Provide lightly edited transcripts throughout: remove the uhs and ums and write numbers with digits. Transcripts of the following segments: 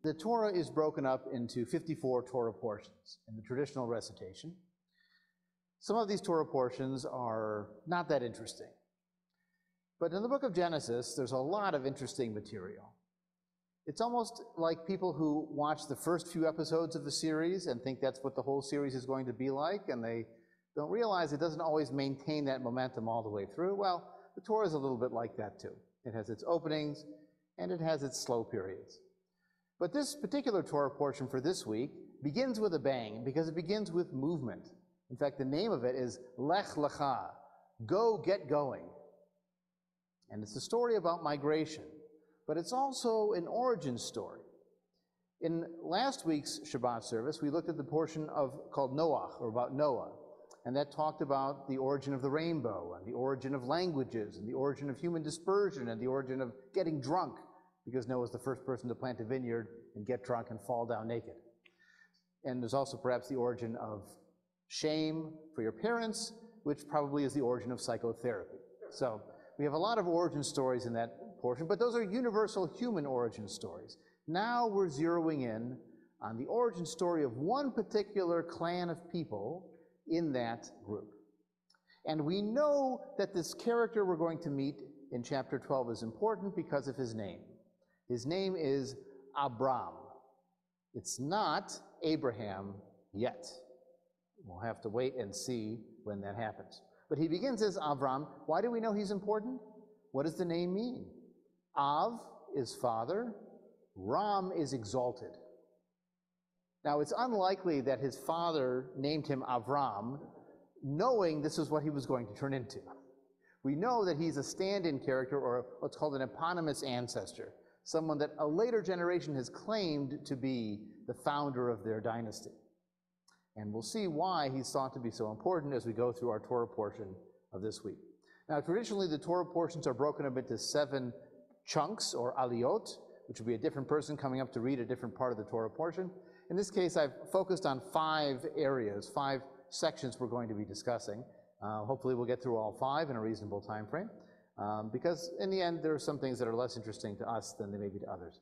The Torah is broken up into 54 Torah portions in the traditional recitation. Some of these Torah portions are not that interesting. But in the book of Genesis, there's a lot of interesting material. It's almost like people who watch the first few episodes of a series and think that's what the whole series is going to be like, and they don't realize it doesn't always maintain that momentum all the way through. Well, the Torah is a little bit like that too. It has its openings and it has its slow periods. But this particular Torah portion for this week begins with a bang because it begins with movement. In fact, the name of it is Lekh-Lekha, go get going. And it's a story about migration, but it's also an origin story. In last week's Shabbat service, we looked at the portion called Noach, or about Noah, and that talked about the origin of the rainbow, and the origin of languages, and the origin of human dispersion, and the origin of getting drunk, because Noah was the first person to plant a vineyard and get drunk and fall down naked. And there's also perhaps the origin of shame for your parents, which probably is the origin of psychotherapy. So we have a lot of origin stories in that portion, but those are universal human origin stories. Now we're zeroing in on the origin story of one particular clan of people in that group. And we know that this character we're going to meet in chapter 12 is important because of his name. His name is Abram. It's not Abraham yet. We'll have to wait and see when that happens. But he begins as Abram. Why do we know he's important? What does the name mean? Av is father. Ram is exalted. Now, it's unlikely that his father named him Avram, knowing this is what he was going to turn into. We know that he's a stand-in character, or what's called an eponymous ancestor, someone that a later generation has claimed to be the founder of their dynasty. And we'll see why he's thought to be so important as we go through our Torah portion of this week. Now, traditionally, the Torah portions are broken up into 7 chunks, or aliyot, which would be a different person coming up to read a different part of the Torah portion. In this case, I've focused on 5 areas, 5 sections we're going to be discussing. Hopefully we'll get through all 5 in a reasonable time frame, because in the end, there are some things that are less interesting to us than they may be to others.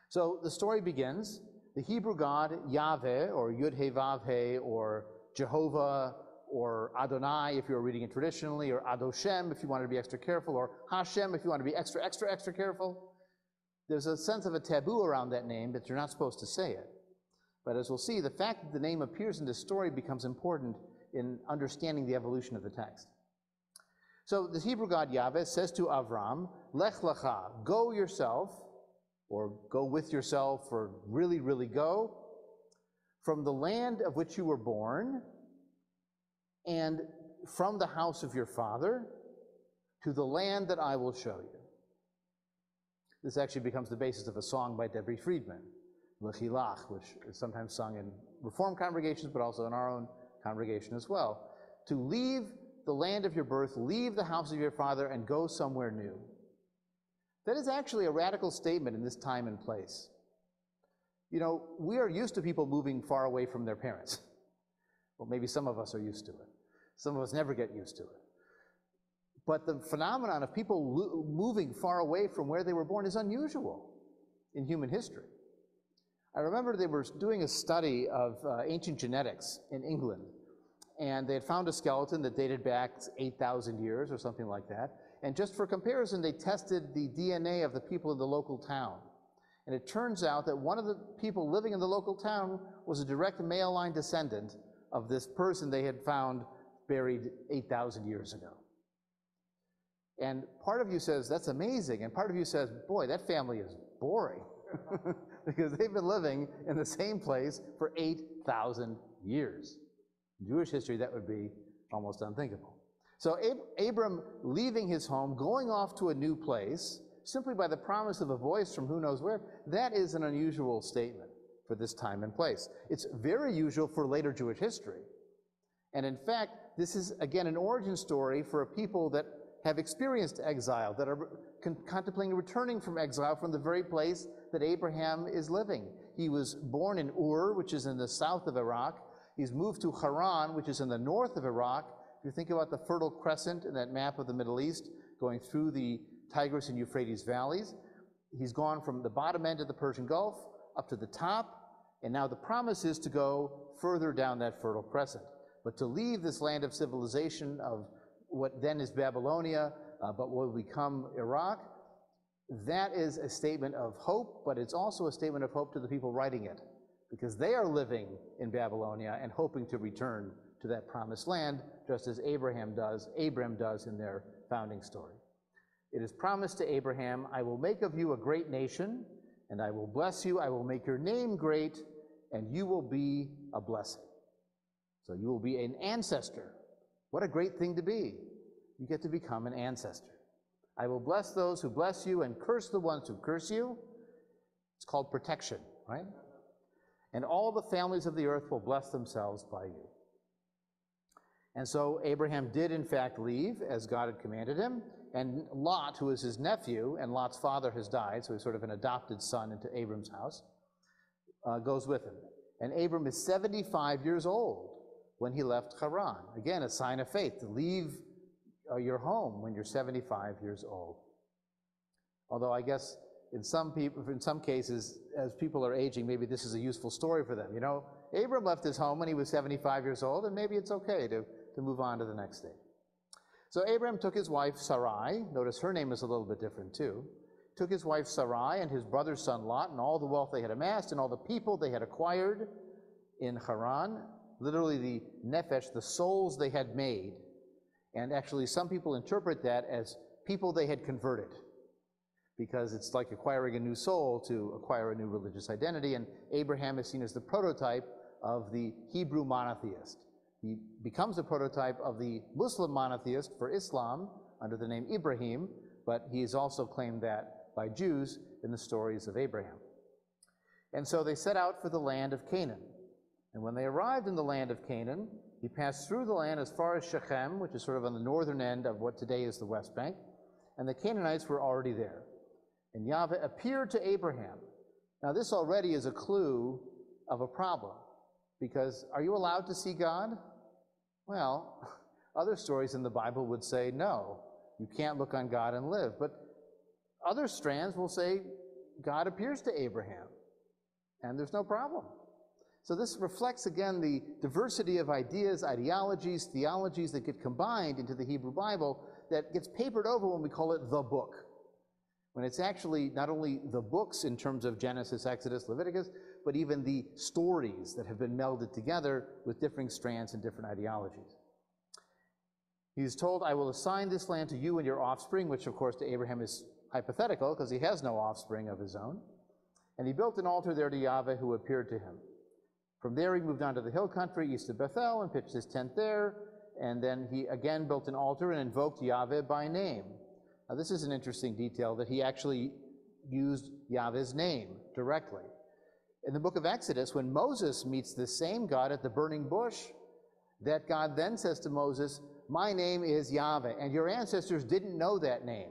So the story begins. The Hebrew God, Yahweh, or Yud-He-Vav-He, or Jehovah, or Adonai, if you were reading it traditionally, or Adoshem, if you wanted to be extra careful, or Hashem, if you want to be extra, extra, extra careful. There's a sense of a taboo around that name that you're not supposed to say it. But as we'll see, the fact that the name appears in this story becomes important in understanding the evolution of the text. So the Hebrew God Yahweh says to Abram, Lekh-Lekha, go yourself, or go with yourself, or really, really go, from the land of which you were born, and from the house of your father, to the land that I will show you. This actually becomes the basis of a song by Debbie Friedman, Lekh-Lekha, which is sometimes sung in Reformed congregations, but also in our own congregation as well. To leave the land of your birth, leave the house of your father, and go somewhere new. That is actually a radical statement in this time and place. You know, we are used to people moving far away from their parents. Well, maybe some of us are used to it. Some of us never get used to it. But the phenomenon of people moving far away from where they were born is unusual in human history. I remember they were doing a study of ancient genetics in England, and they had found a skeleton that dated back 8,000 years or something like that. And just for comparison, they tested the DNA of the people in the local town. And it turns out that one of the people living in the local town was a direct male line descendant of this person they had found buried 8,000 years ago. And part of you says, that's amazing. And part of you says, boy, that family is boring. Because they've been living in the same place for 8,000 years. In Jewish history, that would be almost unthinkable. So Abram leaving his home, going off to a new place, simply by the promise of a voice from who knows where, that is an unusual statement for this time and place. It's very usual for later Jewish history. And in fact, this is, again, an origin story for a people that have experienced exile, that are contemplating returning from exile from the very place that Abraham is living. He was born in Ur, which is in the south of Iraq. He's moved to Haran, which is in the north of Iraq. If you think about the Fertile Crescent in that map of the Middle East, going through the Tigris and Euphrates valleys, He's gone from the bottom end of the Persian Gulf up to the top, and now the promise is to go further down that Fertile Crescent. But to leave this land of civilization of what then is Babylonia, but will become Iraq, that is a statement of hope, but it's also a statement of hope to the people writing it, because they are living in Babylonia and hoping to return to that promised land, just as Abram does in their founding story. It is promised to Abraham, I will make of you a great nation, and I will bless you, I will make your name great, and you will be a blessing. So you will be an ancestor. What a great thing to be. You get to become an ancestor. I will bless those who bless you and curse the ones who curse you. It's called protection, right? And all the families of the earth will bless themselves by you. And so Abraham did in fact leave as God had commanded him, and Lot, who is his nephew, and Lot's father has died, so he's sort of an adopted son into Abram's house, goes with him. And Abram is 75 years old when he left Haran. Again, a sign of faith, to leave your home when you're 75 years old. Although I guess in some cases, as people are aging, maybe this is a useful story for them. You know, Abram left his home when he was 75 years old, and maybe it's okay to move on to the next stage. So Abram took his wife Sarai, notice her name is a little bit different too, took his wife Sarai and his brother's son Lot and all the wealth they had amassed and all the people they had acquired in Haran, literally the nephesh, the souls they had made. And actually some people interpret that as people they had converted, because it's like acquiring a new soul to acquire a new religious identity, and Abraham is seen as the prototype of the Hebrew monotheist. He becomes the prototype of the Muslim monotheist for Islam under the name Ibrahim, but he is also claimed that by Jews in the stories of Abraham. And so they set out for the land of Canaan. And when they arrived in the land of Canaan, he passed through the land as far as Shechem, which is sort of on the northern end of what today is the West Bank, and the Canaanites were already there. And Yahweh appeared to Abraham. Now this already is a clue of a problem, because are you allowed to see God? Well, other stories in the Bible would say, no, you can't look on God and live. But other strands will say, God appears to Abraham, and there's no problem. So this reflects, again, the diversity of ideas, ideologies, theologies that get combined into the Hebrew Bible that gets papered over when we call it the book, when it's actually not only the books in terms of Genesis, Exodus, Leviticus, but even the stories that have been melded together with differing strands and different ideologies. He's told, I will assign this land to you and your offspring, which of course to Abraham is hypothetical because he has no offspring of his own. And he built an altar there to Yahweh who appeared to him. From there he moved on to the hill country east of Bethel and pitched his tent there. And then he again built an altar and invoked Yahweh by name. Now this is an interesting detail, that he actually used Yahweh's name directly. In the book of Exodus, when Moses meets this same God at the burning bush, that God then says to Moses, my name is Yahweh, and your ancestors didn't know that name.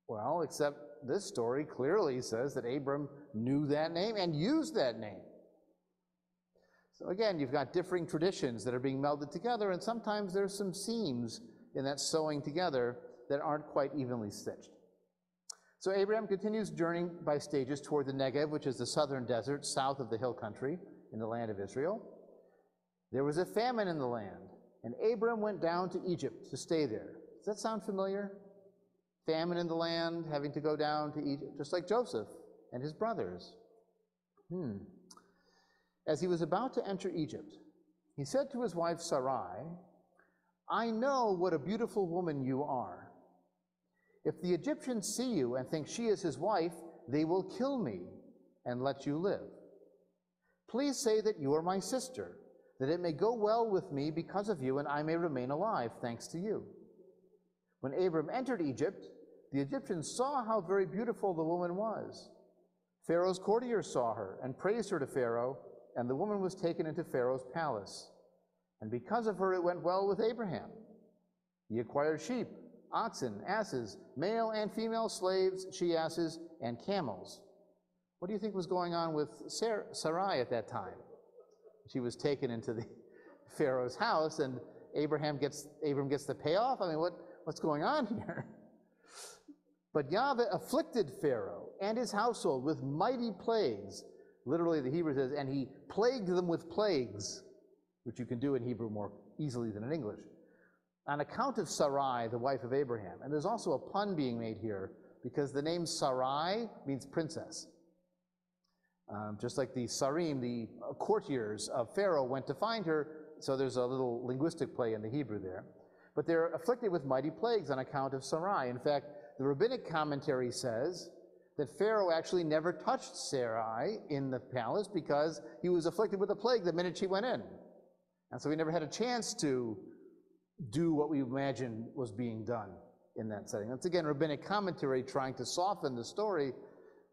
Well, except this story clearly says that Abram knew that name and used that name. So again, you've got differing traditions that are being melded together, and sometimes there's some seams in that sewing together that aren't quite evenly stitched. So Abraham continues journeying by stages toward the Negev, which is the southern desert south of the hill country in the land of Israel. There was a famine in the land, and Abram went down to Egypt to stay there. Does that sound familiar? Famine in the land, having to go down to Egypt, just like Joseph and his brothers. As he was about to enter Egypt, he said to his wife Sarai, I know what a beautiful woman you are. If the Egyptians see you and think she is his wife, they will kill me and let you live. Please say that you are my sister, that it may go well with me because of you and I may remain alive, thanks to you. When Abram entered Egypt, the Egyptians saw how very beautiful the woman was. Pharaoh's courtiers saw her and praised her to Pharaoh, and the woman was taken into Pharaoh's palace. And because of her it went well with Abraham. He acquired sheep, oxen, asses, male and female slaves, she-asses, and camels. What do you think was going on with Sarai at that time? She was taken into the Pharaoh's house, and Abram gets the payoff? I mean, what's going on here? But Yahweh afflicted Pharaoh and his household with mighty plagues. Literally, the Hebrew says, and he plagued them with plagues, which you can do in Hebrew more easily than in English, on account of Sarai, the wife of Abraham. And there's also a pun being made here, because the name Sarai means princess. Just like the Sarim, the courtiers of Pharaoh, went to find her, so there's a little linguistic play in the Hebrew there. But they're afflicted with mighty plagues on account of Sarai. In fact, the rabbinic commentary says that Pharaoh actually never touched Sarai in the palace because he was afflicted with a plague the minute she went in. And so he never had a chance to do what we imagine was being done in that setting. That's again rabbinic commentary trying to soften the story,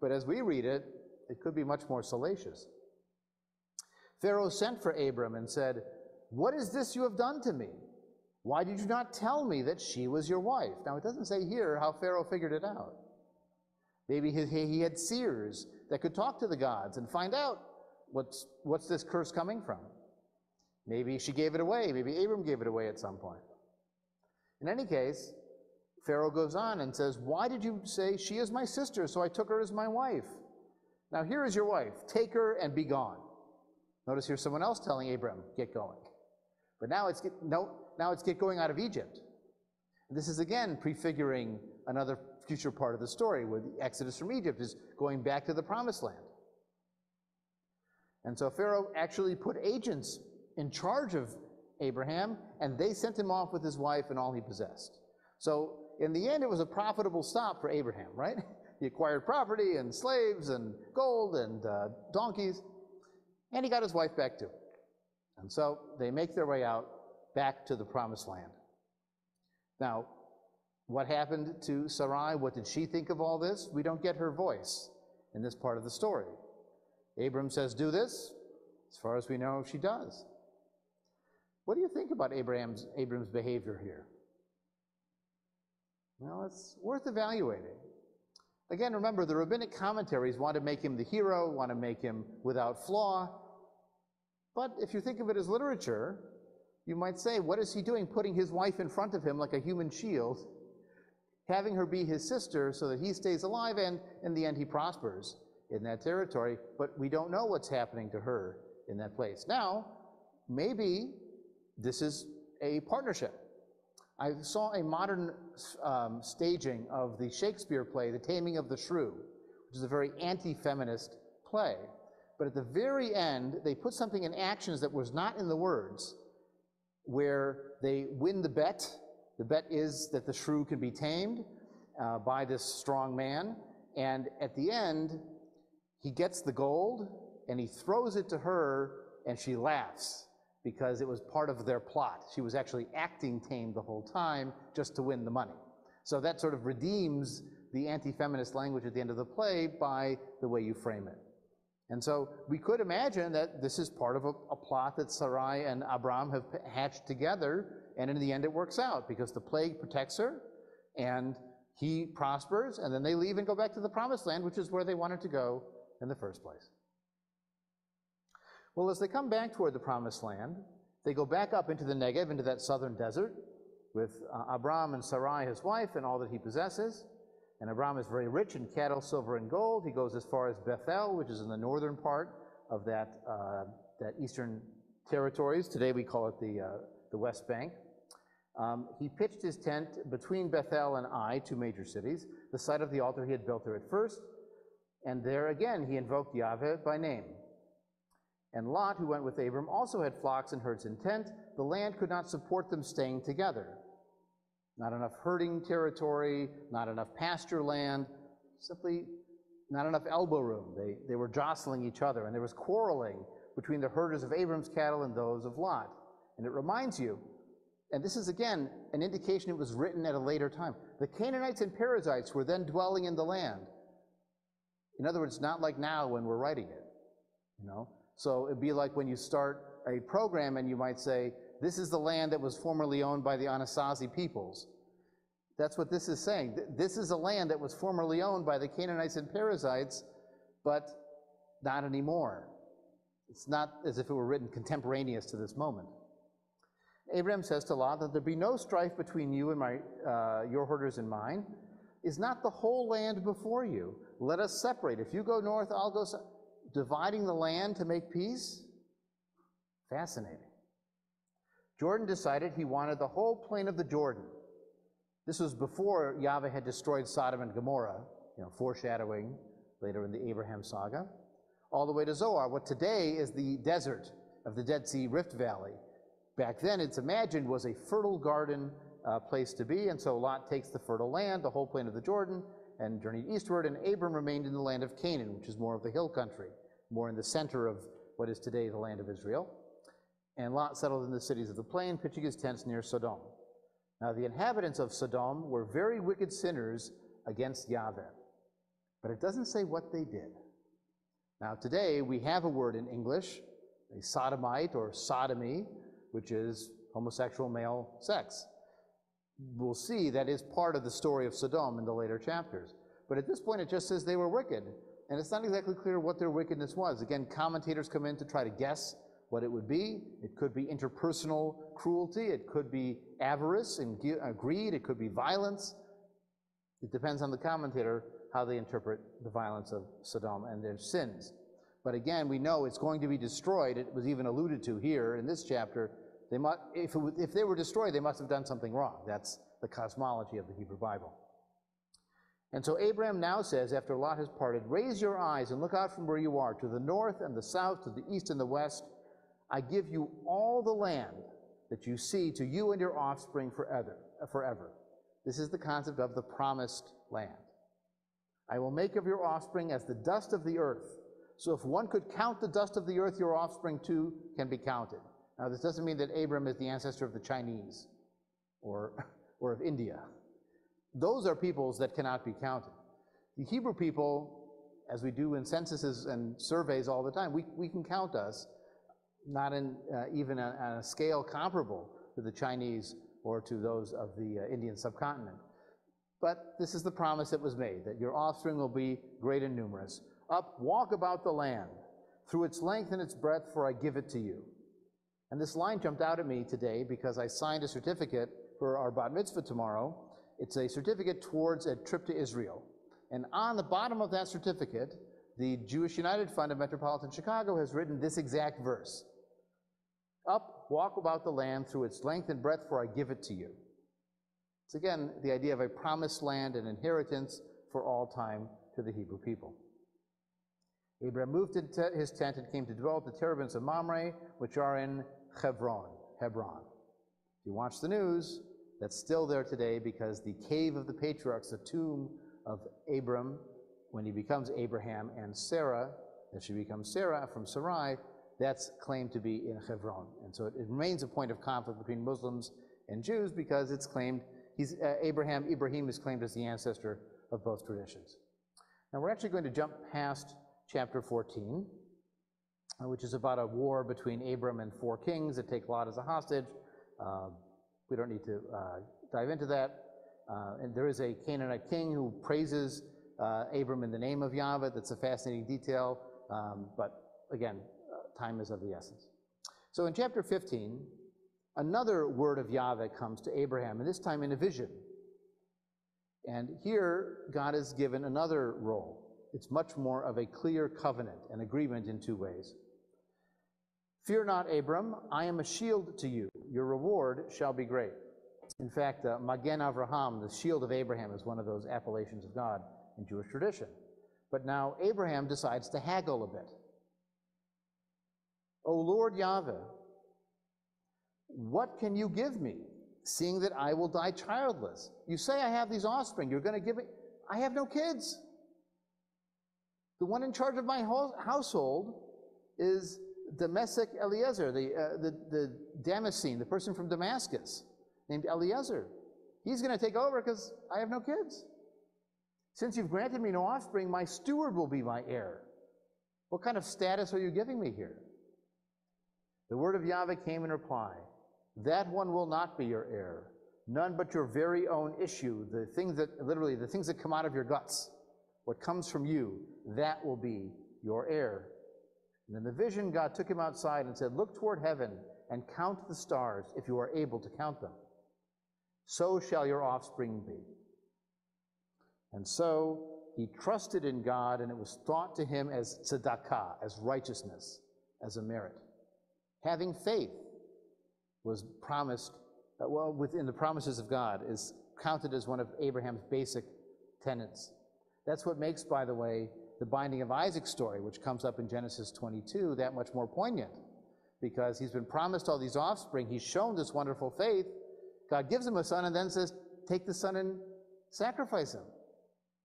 but as we read it, it could be much more salacious. Pharaoh sent for Abram and said, "What is this you have done to me? Why did you not tell me that she was your wife?" Now, it doesn't say here how Pharaoh figured it out. Maybe he had seers that could talk to the gods and find out what's this curse coming from. Maybe she gave it away. Maybe Abram gave it away at some point. In any case, Pharaoh goes on and says, "Why did you say, 'She is my sister, so I took her as my wife'? Now here is your wife. Take her and be gone." Notice here's someone else telling Abram, "Get going." But now it's get going out of Egypt. And this is again prefiguring another future part of the story where the exodus from Egypt is going back to the promised land. And so Pharaoh actually put agents in charge of Abraham, and they sent him off with his wife and all he possessed. So in the end, it was a profitable stop for Abraham, right? He acquired property and slaves and gold and donkeys, and he got his wife back too. And so they make their way out back to the promised land. Now, what happened to Sarai? What did she think of all this? We don't get her voice in this part of the story. Abram says, "Do this." As far as we know, she does. What do you think about Abram's behavior here? Well, it's worth evaluating. Again, remember, the rabbinic commentaries want to make him the hero, want to make him without flaw. But if you think of it as literature, you might say, what is he doing, putting his wife in front of him like a human shield, having her be his sister so that he stays alive, and in the end he prospers in that territory, but we don't know what's happening to her in that place. Now, maybe this is a partnership. I saw a modern staging of the Shakespeare play, The Taming of the Shrew, which is a very anti-feminist play. But at the very end, they put something in actions that was not in the words, where they win the bet. The bet is that the shrew can be tamed by this strong man. And at the end, he gets the gold, and he throws it to her, and she laughs, because it was part of their plot. She was actually acting tame the whole time just to win the money. So that sort of redeems the anti-feminist language at the end of the play by the way you frame it. And so we could imagine that this is part of a plot that Sarai and Abram have hatched together, and in the end it works out, because the plague protects her, and he prospers, and then they leave and go back to the promised land, which is where they wanted to go in the first place. Well, as they come back toward the promised land, they go back up into the Negev, into that southern desert, with Abram and Sarai, his wife, and all that he possesses. And Abram is very rich in cattle, silver, and gold. He goes as far as Bethel, which is in the northern part of that eastern territories. Today we call it the West Bank. He pitched his tent between Bethel and Ai, two major cities, the site of the altar he had built there at first. And there again he invoked Yahweh by name. And Lot, who went with Abram, also had flocks and herds in tent. The land could not support them staying together. Not enough herding territory, not enough pasture land, simply not enough elbow room. They were jostling each other, and there was quarreling between the herders of Abram's cattle and those of Lot. And it reminds you, and this is again an indication it was written at a later time, the Canaanites and Perizzites were then dwelling in the land. In other words, not like now when we're writing it, you know. So it'd be like when you start a program and you might say, this is the land that was formerly owned by the Anasazi peoples. That's what this is saying. This is a land that was formerly owned by the Canaanites and Perizzites, but not anymore. It's not as if it were written contemporaneous to this moment. Abraham says to Lot that there be no strife between you and your herders and mine, Is not the whole land before you? Let us separate. If you go north, I'll go south. Dividing the land to make peace? Fascinating. Jordan decided he wanted the whole plain of the Jordan. This was before Yahweh had destroyed Sodom and Gomorrah, foreshadowing later in the Abraham saga, all the way to Zoar, what today is the desert of the Dead Sea Rift Valley. Back then, it's imagined was a fertile garden place to be, and so Lot takes the fertile land, the whole plain of the Jordan, and journeyed eastward, and Abram remained in the land of Canaan, which is more of the hill country, more in the center of what is today the land of Israel. And Lot settled in the cities of the plain, pitching his tents near Sodom. Now the inhabitants of Sodom were very wicked sinners against Yahweh, but it doesn't say what they did. Now today we have a word in English, a sodomite or sodomy, which is homosexual male sex. We'll see that is part of the story of Sodom in the later chapters. But at this point it just says they were wicked, and it's not exactly clear what their wickedness was. Again, commentators come in to try to guess what it would be. It could be interpersonal cruelty, it could be avarice and greed, it could be violence. It depends on the commentator how they interpret the violence of Sodom and their sins. But again, we know it's going to be destroyed. It was even alluded to here in this chapter. If they were destroyed, they must have done something wrong. That's the cosmology of the Hebrew Bible. And so Abram now says, after Lot has parted, raise your eyes and look out from where you are, to the north and the south, to the east and the west. I give you all the land that you see, to you and your offspring forever. This is the concept of the promised land. I will make of your offspring as the dust of the earth. So if one could count the dust of the earth, your offspring too can be counted. Now, this doesn't mean that Abram is the ancestor of the Chinese or of India. Those are peoples that cannot be counted. The Hebrew people, as we do in censuses and surveys all the time, we can count us, not in even on a scale comparable to the Chinese or to those of the Indian subcontinent. But this is the promise that was made, that your offspring will be great and numerous. Up, walk about the land, through its length and its breadth, for I give it to you. And this line jumped out at me today because I signed a certificate for our bat mitzvah tomorrow. It's a certificate towards a trip to Israel. And on the bottom of that certificate, the Jewish United Fund of Metropolitan Chicago has written this exact verse. Up, walk about the land through its length and breadth, for I give it to you. It's again the idea of a promised land and inheritance for all time to the Hebrew people. Abram moved into his tent and came to dwell at the terebinths of Mamre, which are in Hebron. If you watch the news, that's still there today because the cave of the patriarchs, the tomb of Abram, when he becomes Abraham, and Sarah, as she becomes Sarah from Sarai, that's claimed to be in Hebron. And so it remains a point of conflict between Muslims and Jews because it's claimed, Ibrahim is claimed as the ancestor of both traditions. Now we're actually going to jump past chapter 14, which is about a war between Abram and 4 kings that take Lot as a hostage. We don't need to dive into that. And there is a Canaanite king who praises Abram in the name of Yahweh. That's a fascinating detail, but again, time is of the essence. So in chapter 15, another word of Yahweh comes to Abraham, and this time in a vision. And here, God is given another role. It's much more of a clear covenant, an agreement in 2 ways. Fear not, Abram, I am a shield to you. Your reward shall be great. In fact, Magen Avraham, the shield of Abraham, is one of those appellations of God in Jewish tradition. But now Abraham decides to haggle a bit. O Lord Yahweh, what can you give me, seeing that I will die childless? You say I have these offspring. You're going to give me... I have no kids. The one in charge of my household is Damascus Eliezer, the Damascene, the person from Damascus, named Eliezer. He's going to take over because I have no kids. Since you've granted me no offspring, my steward will be my heir. What kind of status are you giving me here? The word of Yahweh came in reply. That one will not be your heir. None but your very own issue, the things that come out of your guts. What comes from you, that will be your heir. And in the vision, God took him outside and said, look toward heaven and count the stars if you are able to count them. So shall your offspring be. And so he trusted in God, and it was thought to him as tzedakah, as righteousness, as a merit. Having faith was promised, within the promises of God, is counted as one of Abraham's basic tenets. That's what makes, by the way, the binding of Isaac's story, which comes up in Genesis 22, that much more poignant, because he's been promised all these offspring. He's shown this wonderful faith. God gives him a son and then says, take the son and sacrifice him.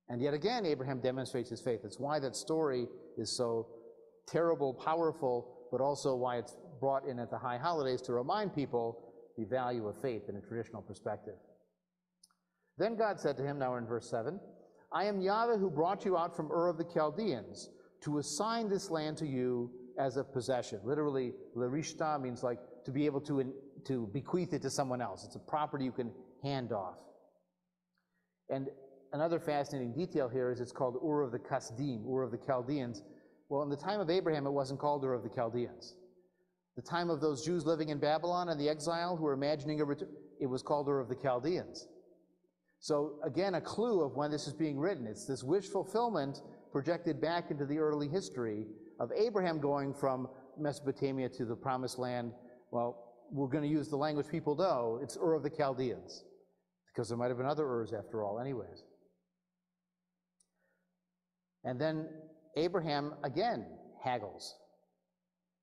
And yet again, Abraham demonstrates his faith. It's why that story is so terrible, powerful, but also why it's brought in at the high holidays to remind people the value of faith in a traditional perspective. Then God said to him, now we're in verse 7, I am Yahweh who brought you out from Ur of the Chaldeans to assign this land to you as a possession. Literally, lerishta means like to be able to bequeath it to someone else. It's a property you can hand off. And another fascinating detail here is it's called Ur of the Kasdim, Ur of the Chaldeans. Well, in the time of Abraham, it wasn't called Ur of the Chaldeans. The time of those Jews living in Babylon and the exile who were imagining a return, it was called Ur of the Chaldeans. So again, a clue of when this is being written. It's this wish fulfillment projected back into the early history of Abraham going from Mesopotamia to the Promised Land. Well, we're going to use the language people know. It's Ur of the Chaldeans, because there might have been other Urs after all anyways. And then Abraham, again, haggles.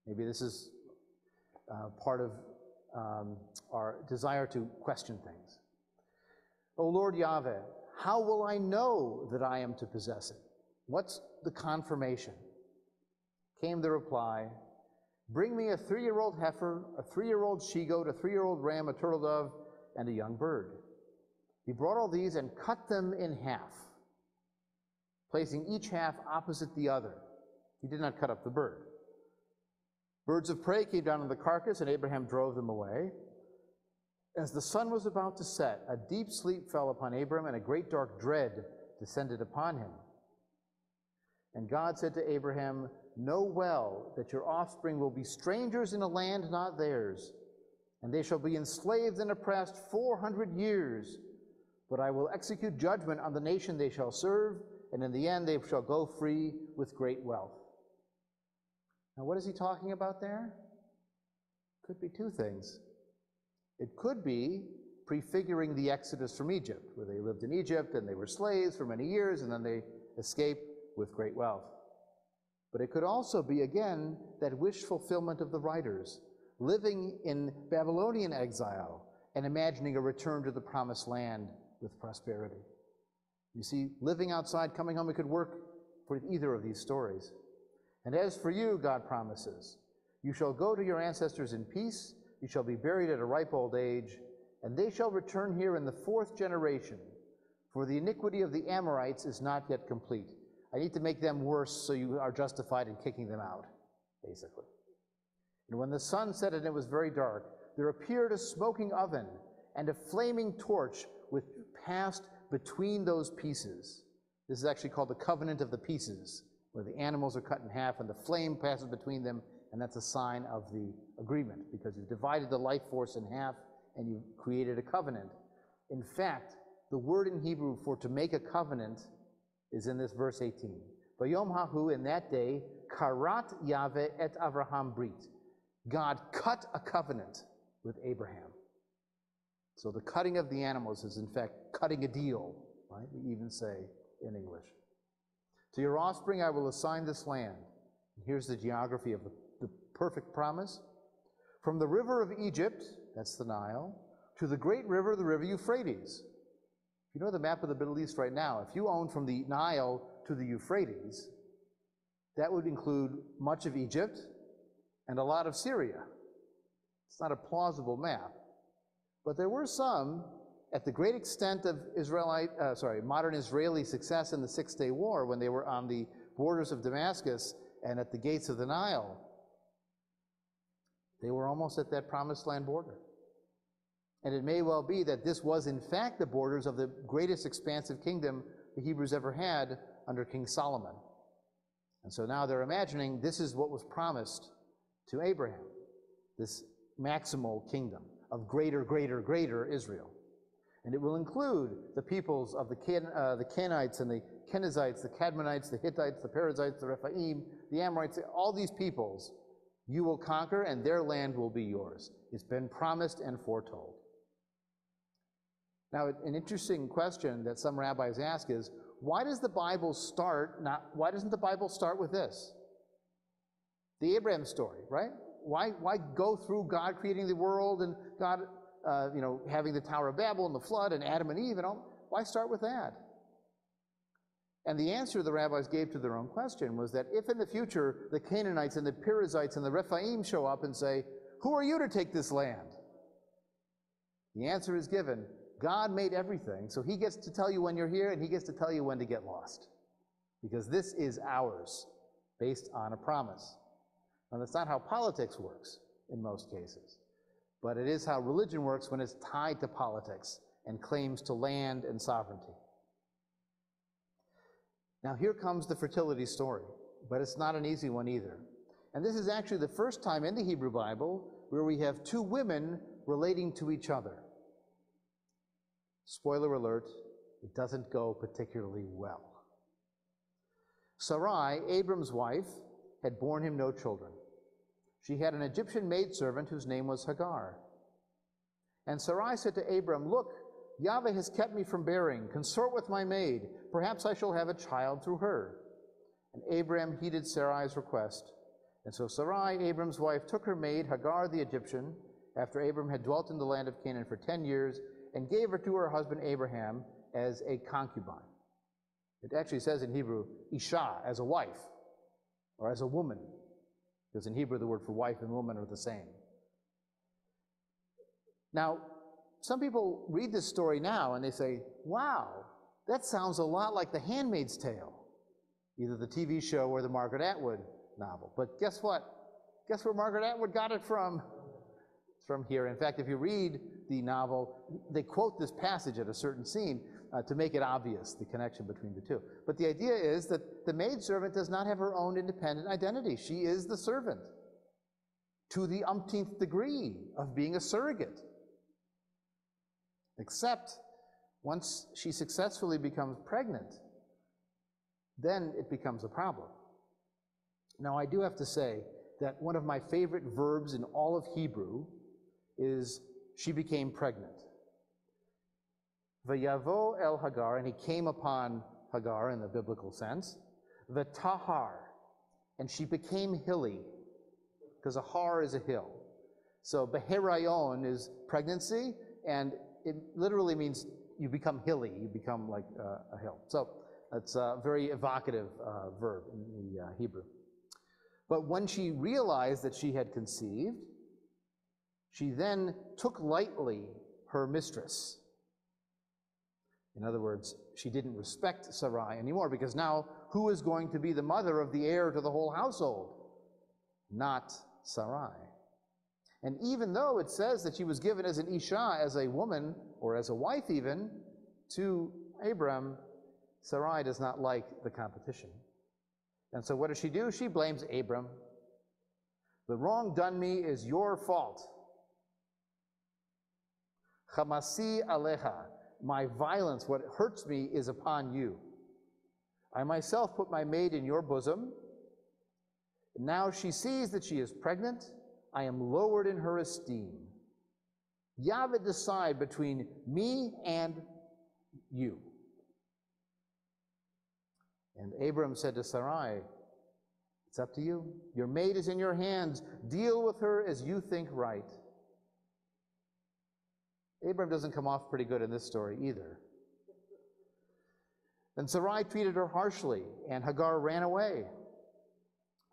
Maybe this is part of our desire to question things. O Lord Yahweh, how will I know that I am to possess it? What's the confirmation? Came the reply, bring me a 3-year-old heifer, a 3-year-old she-goat, a 3-year-old ram, a turtle dove, and a young bird. He brought all these and cut them in half, placing each half opposite the other. He did not cut up the bird. Birds of prey came down on the carcass, and Abraham drove them away. As the sun was about to set, a deep sleep fell upon Abram, and a great dark dread descended upon him. And God said to Abraham, know well that your offspring will be strangers in a land not theirs, and they shall be enslaved and oppressed 400 years. But I will execute judgment on the nation they shall serve, and in the end they shall go free with great wealth. Now what is he talking about there? Could be two things. It could be prefiguring the Exodus from Egypt, where they lived in Egypt and they were slaves for many years, and then they escaped with great wealth. But it could also be, again, that wish fulfillment of the writers, living in Babylonian exile and imagining a return to the Promised Land with prosperity. You see, living outside, coming home, it could work for either of these stories. And as for you, God promises, you shall go to your ancestors in peace, you shall be buried at a ripe old age, and they shall return here in the 4th generation, for the iniquity of the Amorites is not yet complete. I need to make them worse so you are justified in kicking them out, basically. And when the sun set and it was very dark, there appeared a smoking oven and a flaming torch which passed between those pieces. This is actually called the covenant of the pieces, where the animals are cut in half and the flame passes between them, and that's a sign of the agreement, because you've divided the life force in half and you've created a covenant. In fact, the word in Hebrew for to make a covenant is in this verse 18. Vayom hahu, in that day, karat Yahweh et Avraham brit. God cut a covenant with Abraham. So the cutting of the animals is in fact cutting a deal, right? We even say in English. To your offspring I will assign this land. Here's the geography of the perfect promise. From the river of Egypt, that's the Nile, to the great river, the river Euphrates. If you know the map of the Middle East right now, if you own from the Nile to the Euphrates, that would include much of Egypt and a lot of Syria. It's not a plausible map. But there were some, at the great extent of modern Israeli success in the Six-Day War, when they were on the borders of Damascus and at the gates of the Nile, they were almost at that Promised Land border. And it may well be that this was in fact the borders of the greatest expansive kingdom the Hebrews ever had under King Solomon. And so now they're imagining this is what was promised to Abraham, this maximal kingdom of greater, greater, greater Israel. And it will include the peoples of the Canaanites and the Kenizzites, the Cadmonites, the Hittites, the Perizzites, the Rephaim, the Amorites, all these peoples you will conquer, and their land will be yours. It's been promised and foretold. Now, an interesting question that some rabbis ask is, why doesn't the Bible start with this? The Abram story, right? Why go through God creating the world and God having the Tower of Babel and the flood and Adam and Eve and all? Why start with that? And the answer the rabbis gave to their own question was that if in the future the Canaanites and the Perizzites and the Rephaim show up and say, "Who are you to take this land?" The answer is given. God made everything, so he gets to tell you when you're here and he gets to tell you when to get lost. Because this is ours, based on a promise. Now, that's not how politics works in most cases, but it is how religion works when it's tied to politics and claims to land and sovereignty. Now, here comes the fertility story, but it's not an easy one either. And this is actually the first time in the Hebrew Bible where we have two women relating to each other. Spoiler alert, it doesn't go particularly well. Sarai, Abram's wife, had borne him no children. She had an Egyptian maidservant whose name was Hagar. And Sarai said to Abram, "Look, Yahweh has kept me from bearing. Consort with my maid. Perhaps I shall have a child through her." And Abram heeded Sarai's request. And so Sarai, Abram's wife, took her maid, Hagar the Egyptian, after Abram had dwelt in the land of Canaan for 10 years, and gave her to her husband Abraham as a concubine. It actually says in Hebrew, Isha, as a wife, or as a woman, because in Hebrew the word for wife and woman are the same. Now, some people read this story now and they say, wow, that sounds a lot like The Handmaid's Tale, either the TV show or the Margaret Atwood novel. But guess what? Guess where Margaret Atwood got it from? It's from here. In fact, if you read the novel, they quote this passage at a certain scene to make it obvious, the connection between the two. But the idea is that the maidservant does not have her own independent identity. She is the servant to the umpteenth degree of being a surrogate. Except once she successfully becomes pregnant, then it becomes a problem. Now, I do have to say that one of my favorite verbs in all of Hebrew is she became pregnant. Vayavo el Hagar, and he came upon Hagar in the biblical sense. V'tahar, and she became hilly, because a har is a hill. So beherayon is pregnancy, and it literally means you become hilly, you become like a hill. So that's a very evocative verb in the Hebrew. But when she realized that she had conceived, she then took lightly her mistress. In other words, she didn't respect Sarai anymore, because now who is going to be the mother of the heir to the whole household? Not Sarai. And even though it says that she was given as an Isha, as a woman, or as a wife even, to Abram, Sarai does not like the competition. And so what does she do? She blames Abram. The wrong done me is your fault. Chamasi alecha, my violence, what hurts me, is upon you. I myself put my maid in your bosom. Now she sees that she is pregnant. I am lowered in her esteem. Yahweh decide between me and you. And Abram said to Sarai, it's up to you. Your maid is in your hands. Deal with her as you think right. Abram doesn't come off pretty good in this story either. Then Sarai treated her harshly, and Hagar ran away.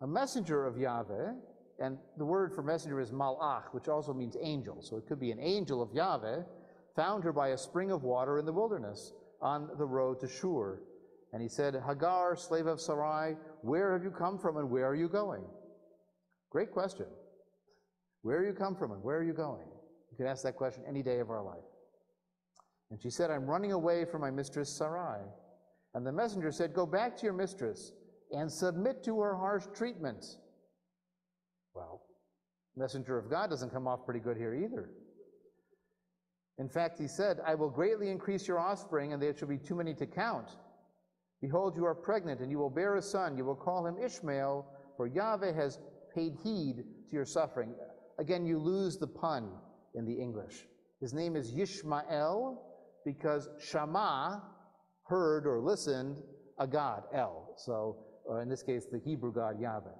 A messenger of Yahweh, and the word for messenger is malach, which also means angel, so it could be an angel of Yahweh, found her by a spring of water in the wilderness on the road to Shur. And he said, Hagar, slave of Sarai, where have you come from and where are you going? Great question. Where are you come from and where are you going? You could ask that question any day of our life. And she said, I'm running away from my mistress Sarai. And the messenger said, go back to your mistress and submit to her harsh treatment. Well, messenger of God doesn't come off pretty good here either. In fact, he said, I will greatly increase your offspring, and there shall be too many to count. Behold, you are pregnant, and you will bear a son. You will call him Ishmael, for Yahweh has paid heed to your suffering. Again, you lose the pun in the English. His name is Yishmael, because Shama, heard or listened, a God, El. So, or in this case, the Hebrew God, Yahweh.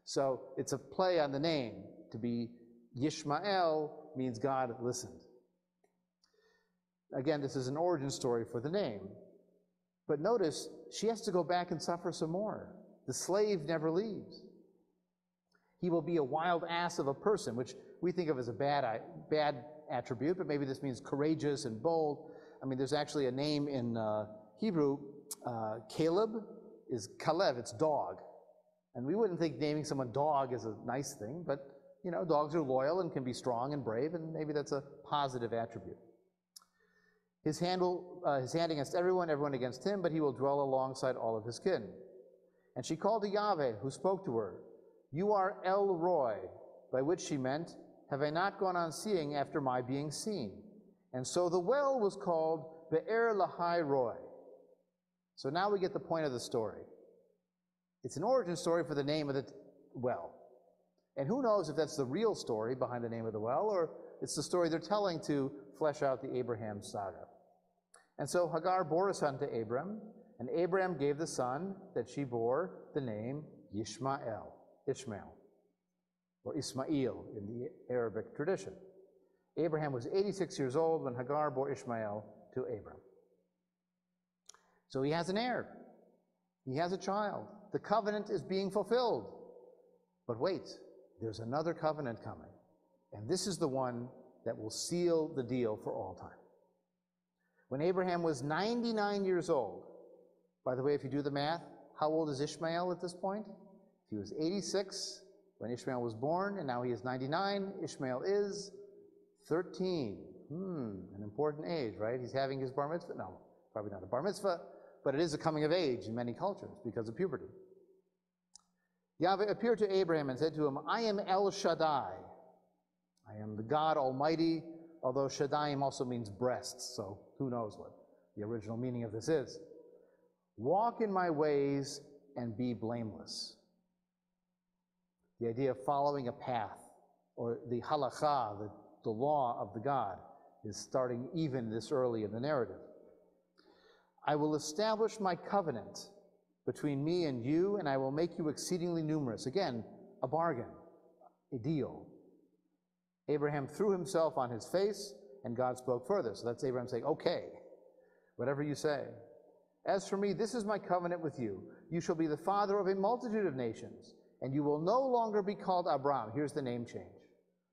So it's a play on the name. To be Yishmael means God listened. Again, this is an origin story for the name. But notice, she has to go back and suffer some more. The slave never leaves. He will be a wild ass of a person, which we think of as a bad attribute, but maybe this means courageous and bold. I mean, there's actually a name in Hebrew, Caleb is Kalev, it's dog. And we wouldn't think naming someone dog is a nice thing, but you know, dogs are loyal and can be strong and brave, and maybe that's a positive attribute. His hand against everyone, everyone against him, but he will dwell alongside all of his kin. And she called to Yahweh, who spoke to her, You are El Roy, by which she meant, Have I not gone on seeing after my being seen? And so the well was called Be'er Lahai Roy. So now we get the point of the story. It's an origin story for the name of the well. And who knows if that's the real story behind the name of the well, or it's the story they're telling to flesh out the Abraham saga. And so Hagar bore a son to Abram, and Abram gave the son that she bore the name Ishmael, or Ismail in the Arabic tradition. Abraham was 86 years old when Hagar bore Ishmael to Abram. So he has an heir. He has a child. The covenant is being fulfilled. But wait, there's another covenant coming. And this is the one that will seal the deal for all time. When Abraham was 99 years old, by the way, if you do the math, how old is Ishmael at this point? He was 86 when Ishmael was born, and now he is 99. Ishmael is 13. An important age, right? He's having his bar mitzvah. No, probably not a bar mitzvah, but it is a coming of age in many cultures because of puberty. Yahweh appeared to Abraham and said to him, I am El Shaddai. I am the God Almighty, although Shaddai also means breasts, so who knows what the original meaning of this is. Walk in my ways and be blameless. The idea of following a path, or the halakha, the law of the God, is starting even this early in the narrative. I will establish my covenant between me and you, and I will make you exceedingly numerous. Again, a bargain, a deal. Abraham threw himself on his face, and God spoke further. So that's Abraham saying, okay, whatever you say. As for me, this is my covenant with you. You shall be the father of a multitude of nations, and you will no longer be called Abram. Here's the name change.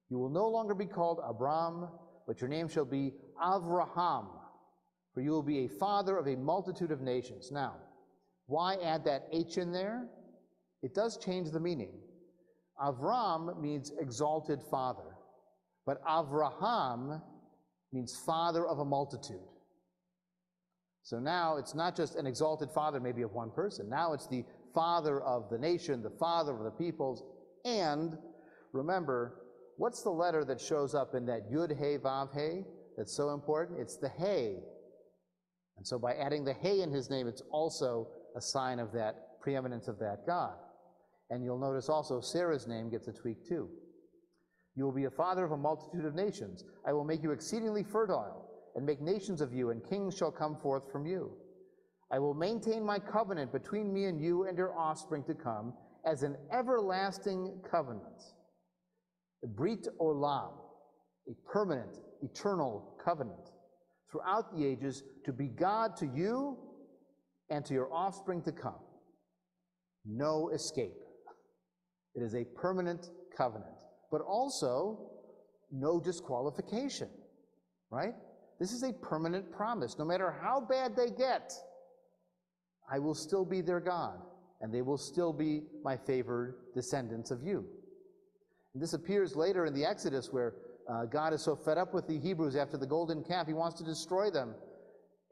You will no longer be called Abram, but your name shall be Avraham, for you will be a father of a multitude of nations. Now, why add that H in there? It does change the meaning. Avram means exalted father, but Avraham means father of a multitude. So now it's not just an exalted father maybe of one person. Now it's the father of the nation, the father of the peoples, and remember, what's the letter that shows up in that Yud He Vav He that's so important? It's the He. And so by adding the He in his name, it's also a sign of that preeminence of that God. And you'll notice also Sarah's name gets a tweak too. You will be a father of a multitude of nations. I will make you exceedingly fertile, and make nations of you, and kings shall come forth from you. I will maintain my covenant between me and you and your offspring to come as an everlasting covenant. The Brit Olam, a permanent, eternal covenant throughout the ages, to be God to you and to your offspring to come. No escape. It is a permanent covenant, but also no disqualification, right? This is a permanent promise. No matter how bad they get, I will still be their God, and they will still be my favored descendants of you. And this appears later in the Exodus, where God is so fed up with the Hebrews after the golden calf, he wants to destroy them.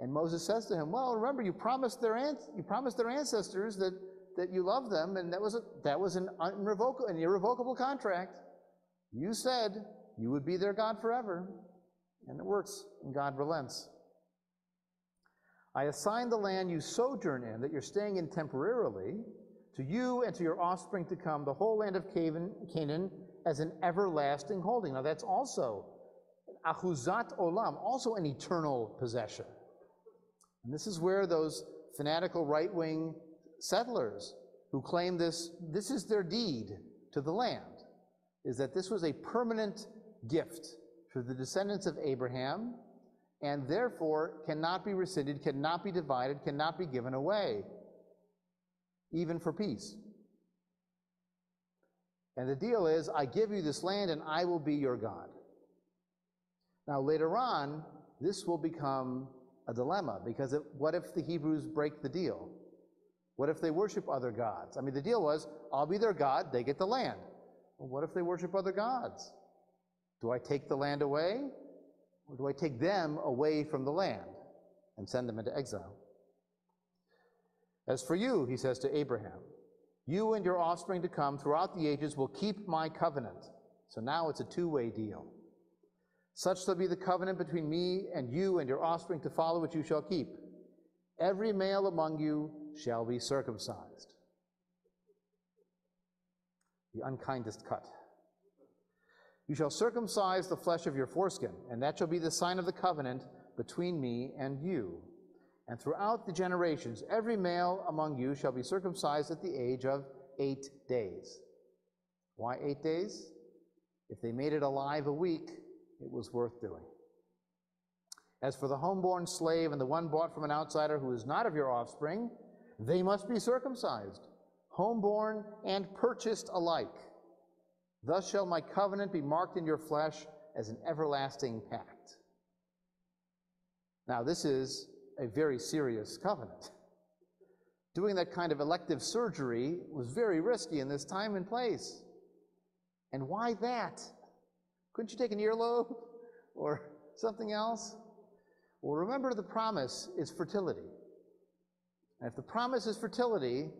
And Moses says to him, well, remember, you promised their ancestors that you love them, and that was an irrevocable contract. You said you would be their God forever. And it works, and God relents. I assign the land you sojourn in, that you're staying in temporarily, to you and to your offspring to come, the whole land of Canaan, as an everlasting holding. Now that's also Achuzat Olam, also an eternal possession. And this is where those fanatical right-wing settlers who claim this is their deed to the land, is that this was a permanent gift to the descendants of Abraham, and therefore cannot be rescinded, cannot be divided, cannot be given away, even for peace. And the deal is, I give you this land and I will be your God. Now later on, this will become a dilemma, because what if the Hebrews break the deal? What if they worship other gods? I mean, the deal was, I'll be their God, they get the land. Well, what if they worship other gods? Do I take the land away? Or do I take them away from the land and send them into exile? As for you, he says to Abraham, you and your offspring to come throughout the ages will keep my covenant. So now it's a two-way deal. Such shall be the covenant between me and you and your offspring to follow, which you shall keep. Every male among you shall be circumcised. The unkindest cut. You shall circumcise the flesh of your foreskin, and that shall be the sign of the covenant between me and you. And throughout the generations, every male among you shall be circumcised at the age of 8 days. Why 8 days? If they made it alive a week, it was worth doing. As for the homeborn slave and the one bought from an outsider who is not of your offspring, they must be circumcised, homeborn and purchased alike. Thus shall my covenant be marked in your flesh as an everlasting pact. Now, this is a very serious covenant. Doing that kind of elective surgery was very risky in this time and place. And why that? Couldn't you take an earlobe or something else? Well, remember, the promise is fertility. And if the promise is fertility,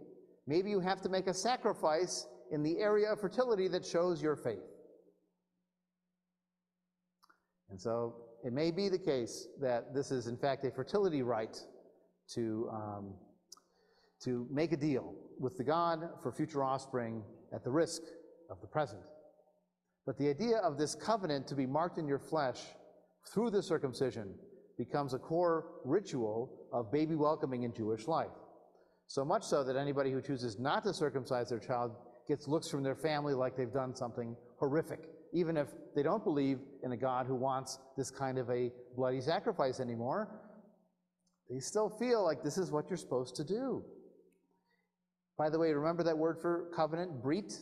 maybe you have to make a sacrifice in the area of fertility that shows your faith. And so it may be the case that this is in fact a fertility rite to make a deal with the God for future offspring at the risk of the present. But the idea of this covenant to be marked in your flesh through the circumcision becomes a core ritual of baby welcoming in Jewish life. So much so that anybody who chooses not to circumcise their child gets looks from their family like they've done something horrific, even if they don't believe in a God who wants this kind of a bloody sacrifice anymore. They still feel like this is what you're supposed to do. By the way, remember that word for covenant, brit?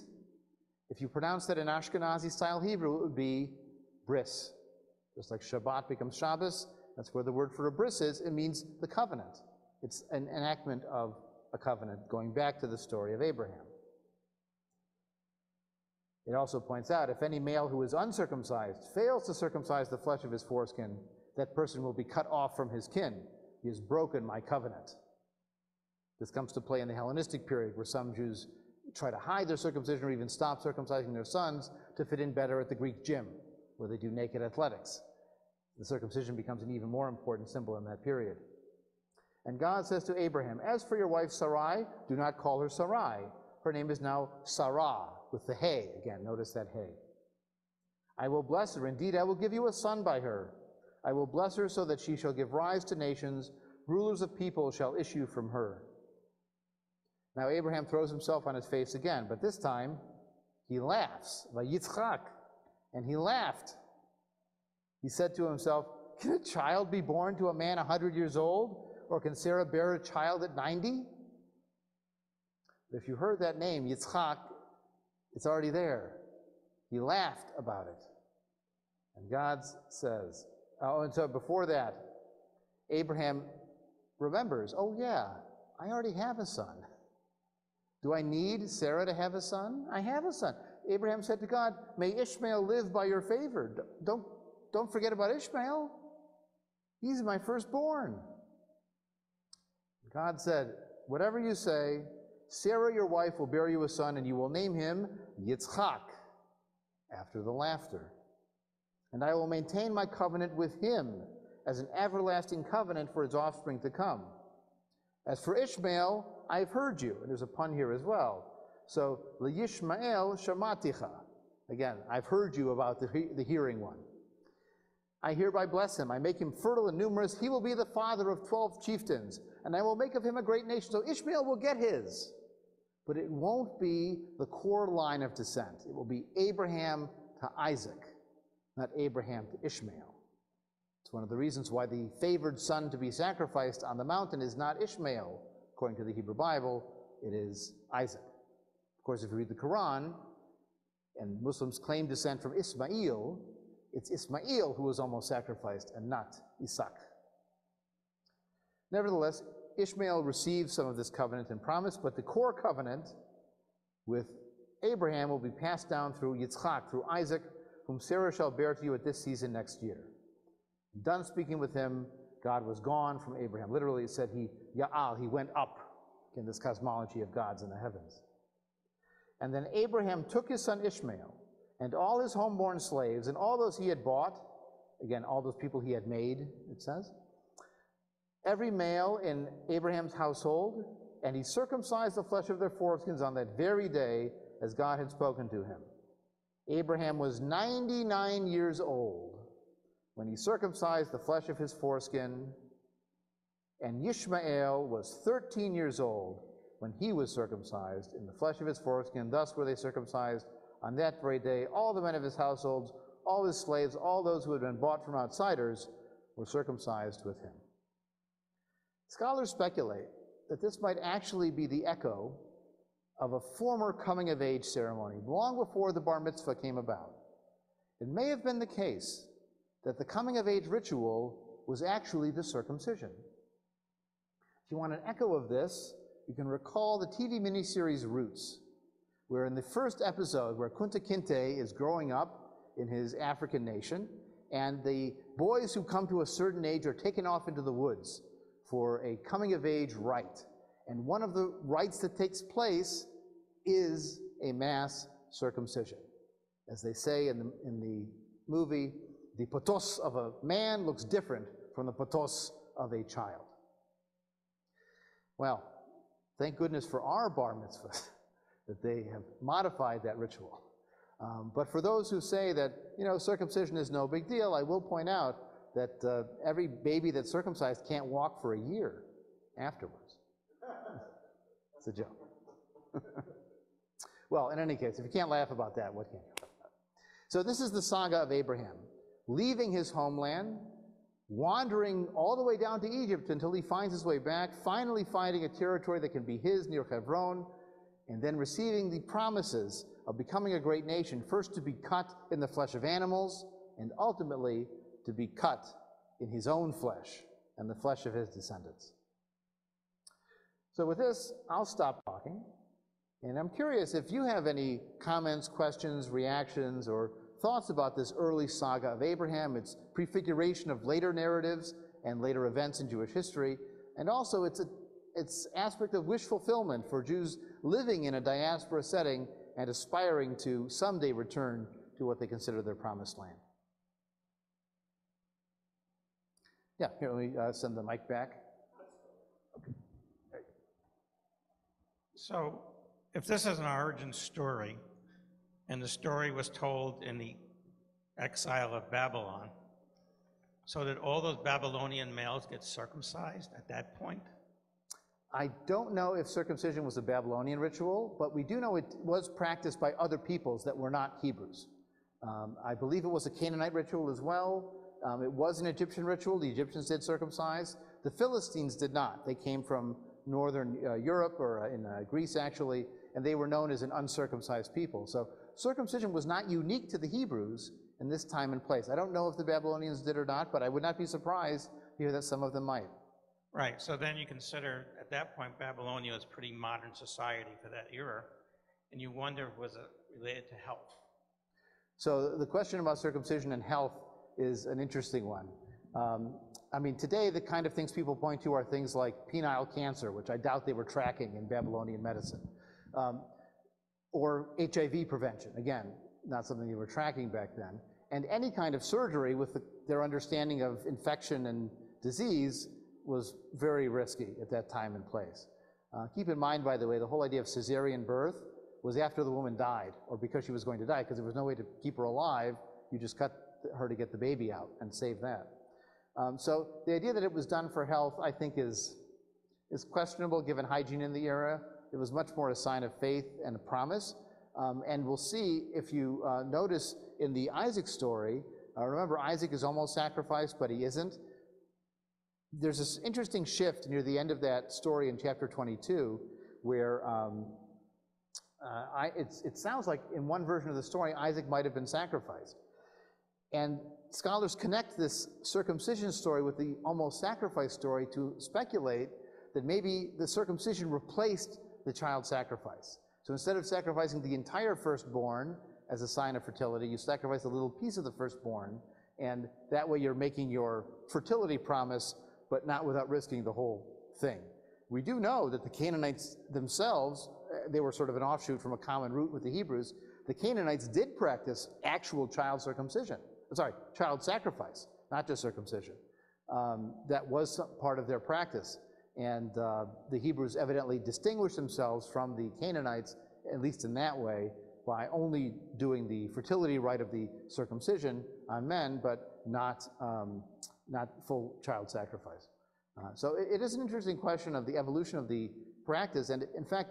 If you pronounce that in Ashkenazi-style Hebrew, it would be bris. Just like Shabbat becomes Shabbos, that's where the word for a bris is. It means the covenant. It's an enactment of a covenant, going back to the story of Abraham. It also points out, if any male who is uncircumcised fails to circumcise the flesh of his foreskin, that person will be cut off from his kin. He has broken my covenant. This comes to play in the Hellenistic period, where some Jews try to hide their circumcision or even stop circumcising their sons to fit in better at the Greek gym, where they do naked athletics. The circumcision becomes an even more important symbol in that period. And God says to Abraham, as for your wife Sarai, do not call her Sarai. Her name is now Sarah, with the hay. Again, notice that hay. I will bless her. Indeed, I will give you a son by her. I will bless her so that she shall give rise to nations. Rulers of people shall issue from her. Now Abraham throws himself on his face again, but this time he laughs. Vayitzchak. And he laughed. He said to himself, can a child be born to a man 100 years old? Or can Sarah bear a child at 90? If you heard that name, Yitzchak, it's already there. He laughed about it. And God says, and so before that, Abraham remembers, oh yeah, I already have a son. Do I need Sarah to have a son? I have a son. Abraham said to God, may Ishmael live by your favor. Don't forget about Ishmael. He's my firstborn. God said, whatever you say, Sarah, your wife, will bear you a son, and you will name him Yitzchak, after the laughter. and I will maintain my covenant with him as an everlasting covenant for his offspring to come. As for Ishmael, I've heard you. And there's a pun here as well. So, L'Yishmael shamaticha. Again, I've heard you about the hearing one. I hereby bless him. I make him fertile and numerous. He will be the father of 12 chieftains, and I will make of him a great nation. So Ishmael will get his, but it won't be the core line of descent. It will be Abraham to Isaac, not Abraham to Ishmael. It's one of the reasons why the favored son to be sacrificed on the mountain is not Ishmael, according to the Hebrew Bible, it is Isaac. Of course, if you read the Quran, and Muslims claim descent from Ismail, it's Ismail who was almost sacrificed and not Isaac. Nevertheless, Ishmael receives some of this covenant and promise, but the core covenant with Abraham will be passed down through Yitzchak, through Isaac, whom Sarah shall bear to you at this season next year. Done speaking with him, God was gone from Abraham. Literally, it said he went up in this cosmology of gods in the heavens. And then Abraham took his son Ishmael and all his homeborn slaves and all those he had bought, again, all those people he had made, it says, every male in Abraham's household, and he circumcised the flesh of their foreskins on that very day as God had spoken to him. Abraham was 99 years old when he circumcised the flesh of his foreskin, and Ishmael was 13 years old when he was circumcised in the flesh of his foreskin. Thus were they circumcised on that very day. All the men of his households, all his slaves, all those who had been bought from outsiders were circumcised with him. Scholars speculate that this might actually be the echo of a former coming-of-age ceremony, long before the bar mitzvah came about. It may have been the case that the coming-of-age ritual was actually the circumcision. If you want an echo of this, you can recall the TV miniseries Roots, where in the first episode, where Kunta Kinte is growing up in his African nation, and the boys who come to a certain age are taken off into the woods for a coming-of-age rite. And one of the rites that takes place is a mass circumcision. As they say in the movie, the potos of a man looks different from the potos of a child. Well, thank goodness for our bar mitzvahs that they have modified that ritual. But for those who say that, circumcision is no big deal, I will point out that every baby that's circumcised can't walk for a year afterwards. It's a joke. Well, in any case, if you can't laugh about that, what can you? So this is the saga of Abraham, leaving his homeland, wandering all the way down to Egypt until he finds his way back, finally finding a territory that can be his near Hebron, and then receiving the promises of becoming a great nation, first to be cut in the flesh of animals, and ultimately to be cut in his own flesh and the flesh of his descendants. So with this, I'll stop talking, and I'm curious if you have any comments, questions, reactions, or thoughts about this early saga of Abraham, its prefiguration of later narratives and later events in Jewish history, and also its aspect of wish fulfillment for Jews living in a diaspora setting and aspiring to someday return to what they consider their promised land. Yeah, here, let me send the mic back. Okay. So, if this is an origin story, and the story was told in the exile of Babylon, so did all those Babylonian males get circumcised at that point? I don't know if circumcision was a Babylonian ritual, but we do know it was practiced by other peoples that were not Hebrews. I believe it was a Canaanite ritual as well. It was an Egyptian ritual. The Egyptians did circumcise. The Philistines did not. They came from northern Europe, or in Greece actually, and they were known as an uncircumcised people. So circumcision was not unique to the Hebrews in this time and place. I don't know if the Babylonians did or not, but I would not be surprised to hear that some of them might. Right, so then you consider, at that point, Babylonia was pretty modern society for that era, and you wonder, was it related to health? So the question about circumcision and health is an interesting one. I mean, today the kind of things people point to are things like penile cancer, which I doubt they were tracking in Babylonian medicine, or HIV prevention, again, not something they were tracking back then. And any kind of surgery with their understanding of infection and disease was very risky at that time and place. Keep in mind, by the way, the whole idea of cesarean birth was after the woman died, or because she was going to die, because there was no way to keep her alive. You just cut her to get the baby out and save that. So the idea that it was done for health, I think, is questionable given hygiene in the era. It was much more a sign of faith and a promise. And we'll see, if you notice in the Isaac story, remember Isaac is almost sacrificed, but he isn't. There's this interesting shift near the end of that story in chapter 22 where it sounds like in one version of the story, Isaac might have been sacrificed. And scholars connect this circumcision story with the almost sacrifice story to speculate that maybe the circumcision replaced the child sacrifice. So instead of sacrificing the entire firstborn as a sign of fertility, you sacrifice a little piece of the firstborn, and that way you're making your fertility promise, but not without risking the whole thing. We do know that the Canaanites themselves, they were sort of an offshoot from a common root with the Hebrews. The Canaanites did practice actual child sacrifice, not just circumcision. That was part of their practice. And the Hebrews evidently distinguished themselves from the Canaanites, at least in that way, by only doing the fertility rite of the circumcision on men, but not full child sacrifice. So it is an interesting question of the evolution of the practice. And in fact,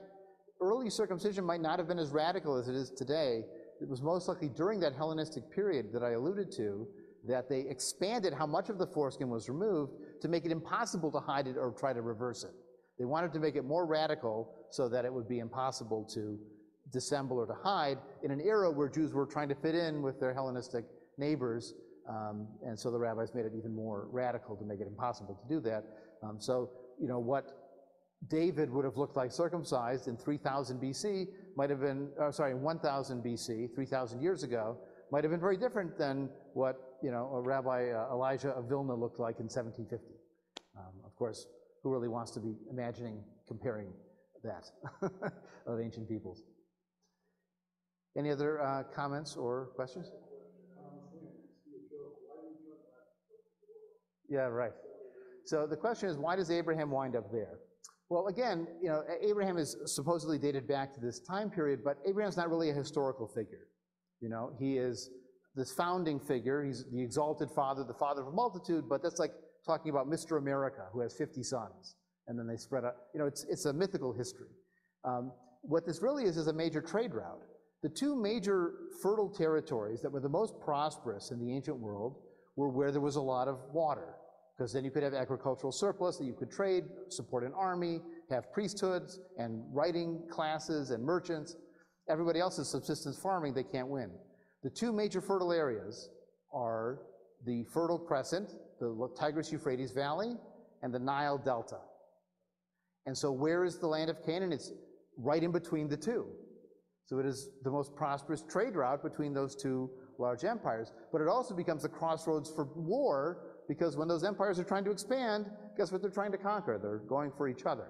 early circumcision might not have been as radical as it is today. It was most likely during that Hellenistic period that I alluded to that they expanded how much of the foreskin was removed to make it impossible to hide it or try to reverse it. They wanted to make it more radical so that it would be impossible to dissemble or to hide in an era where Jews were trying to fit in with their Hellenistic neighbors, and so the rabbis made it even more radical to make it impossible to do that. So, you know, what David would have looked like circumcised in 3000 BC might have been, 1000 BC, 3,000 years ago, might have been very different than what, you know, a Rabbi Elijah of Vilna looked like in 1750. Of course, who really wants to be imagining comparing that of ancient peoples? Any other comments or questions? Yeah, right. So the question is, why does Abraham wind up there? Well, again, you know, Abraham is supposedly dated back to this time period, but Abraham's not really a historical figure. You know, he is this founding figure. He's the exalted father, the father of a multitude, but that's like talking about Mr. America, who has 50 sons, and then they spread out. You know, it's a mythical history. What this really is a major trade route. The two major fertile territories that were the most prosperous in the ancient world were where there was a lot of water, because then you could have agricultural surplus that you could trade, support an army, have priesthoods and writing classes and merchants. Everybody else is subsistence farming, they can't win. The two major fertile areas are the Fertile Crescent, the Tigris-Euphrates Valley, and the Nile Delta. And so where is the land of Canaan? It's right in between the two. So it is the most prosperous trade route between those two large empires. But it also becomes a crossroads for war, because when those empires are trying to expand, guess what they're trying to conquer? They're going for each other.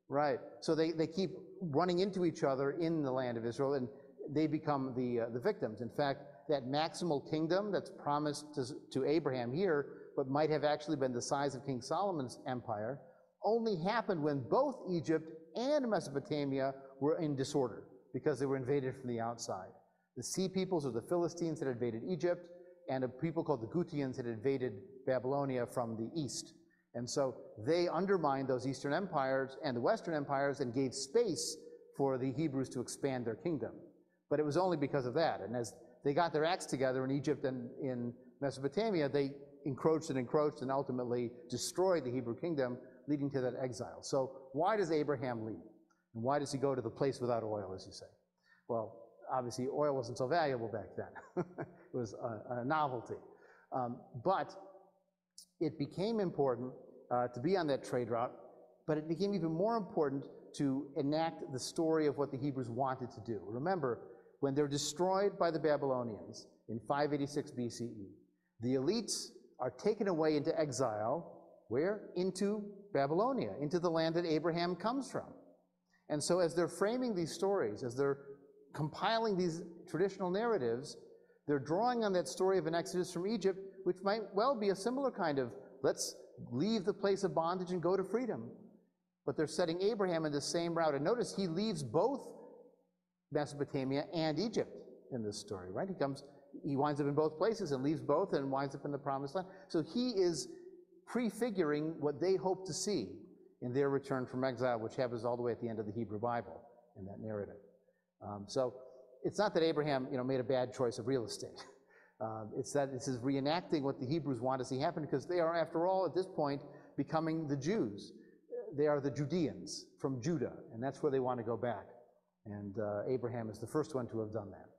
Right. So they keep running into each other in the land of Israel, and they become the victims. In fact, that maximal kingdom that's promised to Abraham here, but might have actually been the size of King Solomon's empire, only happened when both Egypt and Mesopotamia were in disorder, because they were invaded from the outside. The Sea Peoples, or the Philistines, had invaded Egypt, and a people called the Gutians had invaded Babylonia from the east. And so they undermined those eastern empires and the western empires and gave space for the Hebrews to expand their kingdom. But it was only because of that. And as they got their acts together in Egypt and in Mesopotamia, they encroached and ultimately destroyed the Hebrew kingdom, leading to that exile. So why does Abraham leave? And why does he go to the place without oil, as you say? Well, obviously oil wasn't so valuable back then. It was a novelty. But it became important to be on that trade route, but it became even more important to enact the story of what the Hebrews wanted to do. Remember, when they're destroyed by the Babylonians in 586 BCE, the elites are taken away into exile. Where? Into Babylonia, into the land that Abraham comes from. And so as they're framing these stories, as they're compiling these traditional narratives, They're drawing on that story of an exodus from Egypt, which might well be a similar kind of, let's leave the place of bondage and go to freedom. But they're setting Abraham in the same route. And notice he leaves both Mesopotamia and Egypt in this story, right? He winds up in both places and leaves both and winds up in the Promised Land. So he is prefiguring what they hope to see in their return from exile, which happens all the way at the end of the Hebrew Bible in that narrative. So it's not that Abraham, made a bad choice of real estate. It's that this is reenacting what the Hebrews want to see happen, because they are, after all, at this point, becoming the Jews. They are the Judeans from Judah, and that's where they want to go back. And Abraham is the first one to have done that.